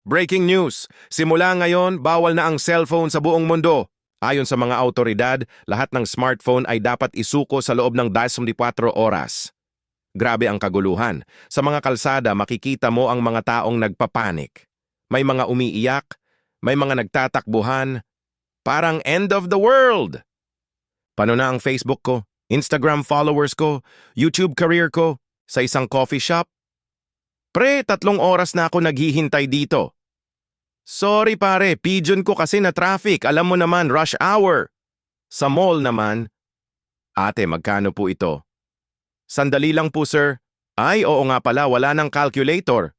Breaking news! Simula ngayon, bawal na ang cellphone sa buong mundo. Ayon sa mga autoridad, lahat ng smartphone ay dapat isuko sa loob ng 24 oras. Grabe ang kaguluhan. Sa mga kalsada, makikita mo ang mga taong nagpapanik. May mga umiiyak, may mga nagtatakbuhan. Parang end of the world! Paano na ang Facebook ko, Instagram followers ko, YouTube career ko, sa isang coffee shop? Pre, 3 oras na ako naghihintay dito. Sorry pare, pigeon ko kasi na traffic. Alam mo naman, rush hour. Sa mall naman. Ate, magkano po ito? Sandali lang po sir. Ay, oo nga pala, wala ng calculator.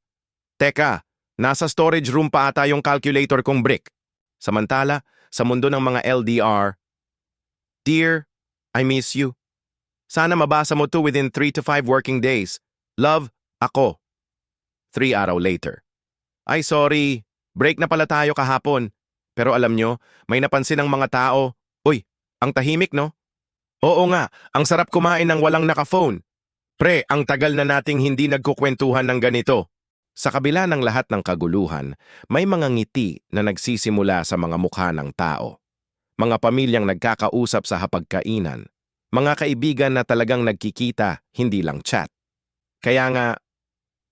Teka, nasa storage room pa ata yung calculator kong brick. Samantala, sa mundo ng mga LDR, Dear, I miss you. Sana mabasa mo to within 3 to 5 working days. Love, ako. 3 araw later. Ay sorry, break na pala tayo kahapon. Pero alam nyo, may napansin ng mga tao. Uy, ang tahimik no? Oo nga, ang sarap kumain ng walang naka-phone. Pre, ang tagal na nating hindi nagkukwentuhan ng ganito. Sa kabila ng lahat ng kaguluhan, may mga ngiti na nagsisimula sa mga mukha ng tao. Mga pamilyang nagkakausap sa hapagkainan. Mga kaibigan na talagang nagkikita, hindi lang chat. Kaya nga,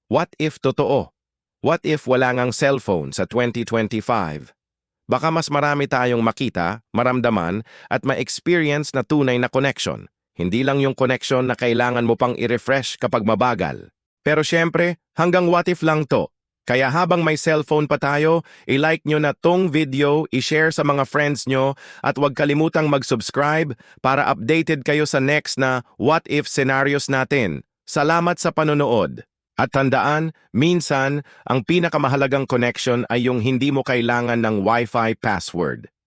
what if totoo? What if wala ngang cellphone sa 2025? Baka mas marami tayong makita, maramdaman, at ma-experience na tunay na connection. Hindi lang yung connection na kailangan mo pang i-refresh kapag mabagal. Pero syempre, hanggang what if lang to. Kaya habang may cellphone pa tayo, i-like nyo na tong video, i-share sa mga friends nyo, at huwag kalimutang mag-subscribe para updated kayo sa next na what if scenarios natin. Salamat sa panonood. At tandaan, minsan, ang pinakamahalagang connection ay yung hindi mo kailangan ng Wi-Fi password.